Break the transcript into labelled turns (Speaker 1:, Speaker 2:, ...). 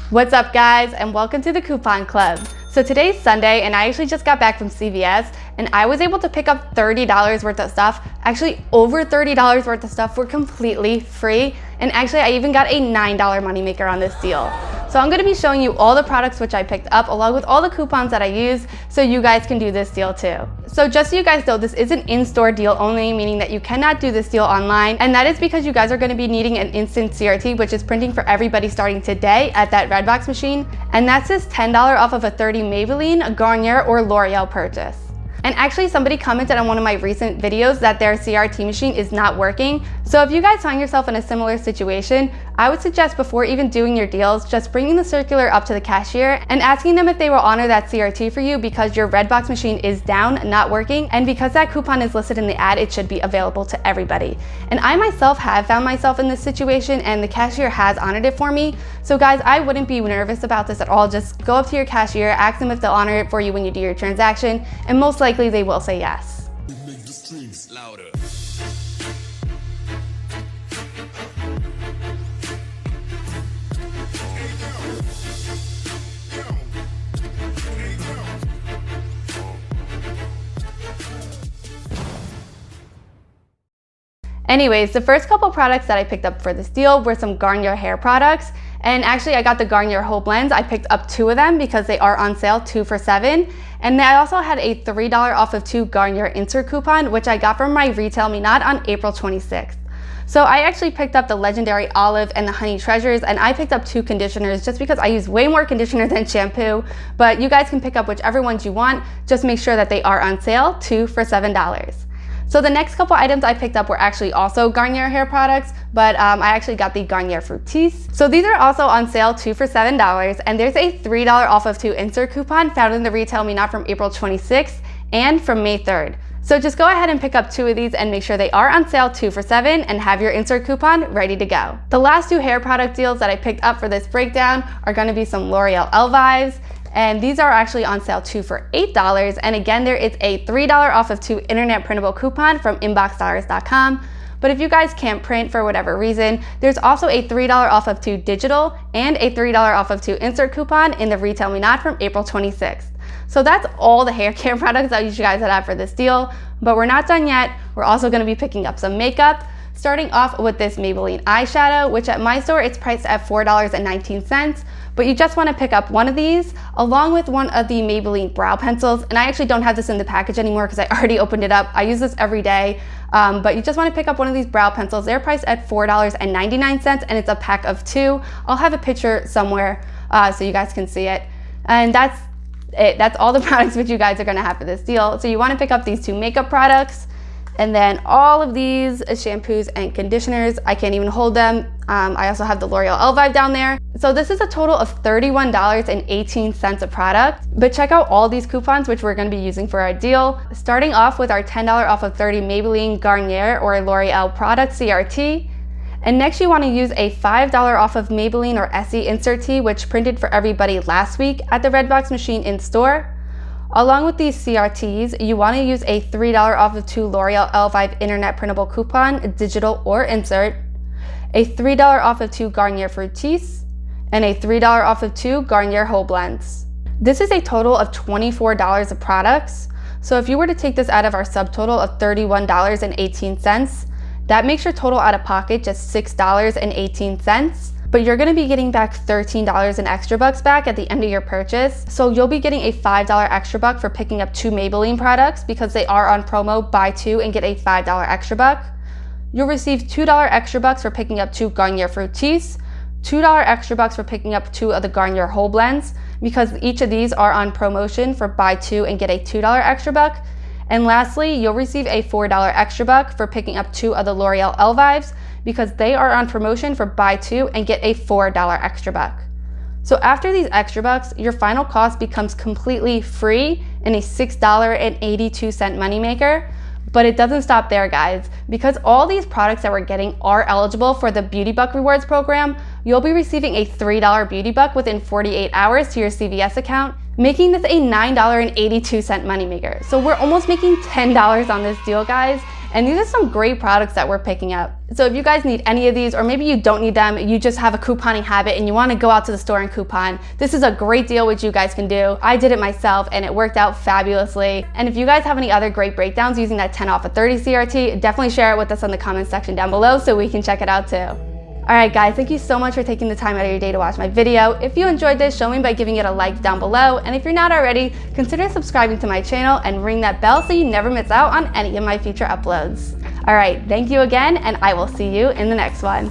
Speaker 1: What's up guys, and welcome to the Coupon Club. So today's Sunday and I actually just got back from CVS and I was able to pick up $30 worth of stuff, actually over $30 worth of stuff for completely free. And actually I even got a $9 moneymaker on this deal. So I'm gonna be showing you all the products which I picked up along with all the coupons that I use so you guys can do this deal too. So just so you guys know, this is an in-store deal only, meaning that you cannot do this deal online. And that is because you guys are gonna be needing an instant CRT, which is printing for everybody starting today at that Redbox machine. And that's just $10 off of a 30 Maybelline, Garnier, or L'Oreal purchase. And actually somebody commented on one of my recent videos that their CRT machine is not working. So if you guys find yourself in a similar situation, I would suggest before even doing your deals, just bringing the circular up to the cashier and asking them if they will honor that CRT for you because your Redbox machine is down, not working. And because that coupon is listed in the ad, it should be available to everybody. And I myself have found myself in this situation and the cashier has honored it for me. So guys, I wouldn't be nervous about this at all. Just go up to your cashier, ask them if they'll honor it for you when you do your transaction, and most likely they will say yes.
Speaker 2: Make the streams louder.
Speaker 1: Anyways, the first couple products that I picked up for this deal were some Garnier hair products. And actually I got the Garnier whole blends. I picked up 2 of them because they are on sale, 2 for $7. And I also had a $3 off of 2 Garnier insert coupon, which I got from my Retail Me Not on April 26th. So I actually picked up the Legendary Olive and the Honey Treasures, and I picked up 2 conditioners just because I use way more conditioner than shampoo, but you guys can pick up whichever ones you want. Just make sure that they are on sale, 2 for $7. So the next couple items I picked up were actually also Garnier hair products, but I actually got the Garnier Fructis. So these are also on sale, 2 for $7, and there's a $3 off of 2 insert coupon found in the Retail Me Not from April 26th and from May 3rd. So just go ahead and pick up 2 of these and make sure they are on sale, 2 for $7, and have your insert coupon ready to go. The last 2 hair product deals that I picked up for this breakdown are gonna be some L'Oreal Elvives. And these are actually on sale 2 for $8. And again, there is a $3 off of 2 internet printable coupon from inboxdollars.com. But if you guys can't print for whatever reason, there's also a $3 off of 2 digital and a $3 off of 2 insert coupon in the Retail Me Not from April 26th. So that's all the hair care products that you guys have for this deal. But we're not done yet. We're also gonna be picking up some makeup. Starting off with this Maybelline eyeshadow, which at my store, it's priced at $4.19. But you just want to pick up one of these along with one of the Maybelline brow pencils. And I actually don't have this in the package anymore because I already opened it up. I use this every day, but you just want to pick up one of these brow pencils. They're priced at $4.99 and it's a pack of 2. I'll have a picture somewhere so you guys can see it. And that's it. That's all the products which you guys are going to have for this deal. So you want to pick up these 2 makeup products. And then all of these shampoos and conditioners, I can't even hold them. I also have the L'Oreal Elvive down there. So this is a total of $31.18 a product. But check out all these coupons, which we're gonna be using for our deal. Starting off with our $10 off of 30 Maybelline, Garnier, or L'Oreal product CRT. And next you wanna use a $5 off of Maybelline or Essie Insert T, which printed for everybody last week at the Redbox machine in store. Along with these CRTs, you want to use a $3 off of 2 L'Oreal Elvive internet printable coupon, digital or insert, a $3 off of 2 Garnier Fructis, and a $3 off of 2 Garnier whole blends. This is a total of $24 of products. So if you were to take this out of our subtotal of $31.18, that makes your total out of pocket just $6.18. But you're gonna be getting back $13 in extra bucks back at the end of your purchase. So you'll be getting a $5 extra buck for picking up 2 Maybelline products because they are on promo, buy 2 and get a $5 extra buck. You'll receive $2 extra bucks for picking up 2 Garnier Fructis, $2 extra bucks for picking up 2 of the Garnier whole blends because each of these are on promotion for buy 2 and get a $2 extra buck. And lastly, you'll receive a $4 extra buck for picking up 2 of the L'Oreal Elvives because they are on promotion for buy 2 and get a $4 extra buck. So after these extra bucks, your final cost becomes completely free and a $6.82 moneymaker. But it doesn't stop there, guys. Because all these products that we're getting are eligible for the Beauty Buck Rewards program, you'll be receiving a $3 Beauty Buck within 48 hours to your CVS account, making this a $9.82 moneymaker. So we're almost making $10 on this deal, guys. And these are some great products that we're picking up. So if you guys need any of these, or maybe you don't need them, you just have a couponing habit and you want to go out to the store and coupon, this is a great deal which you guys can do. I did it myself and it worked out fabulously. And if you guys have any other great breakdowns using that 10 off of 30 CRT, definitely share it with us in the comments section down below so we can check it out too. Alright guys, thank you so much for taking the time out of your day to watch my video. If you enjoyed this, show me by giving it a like down below. And if you're not already, consider subscribing to my channel and ring that bell so you never miss out on any of my future uploads. Alright, thank you again, and I will see you in the next one.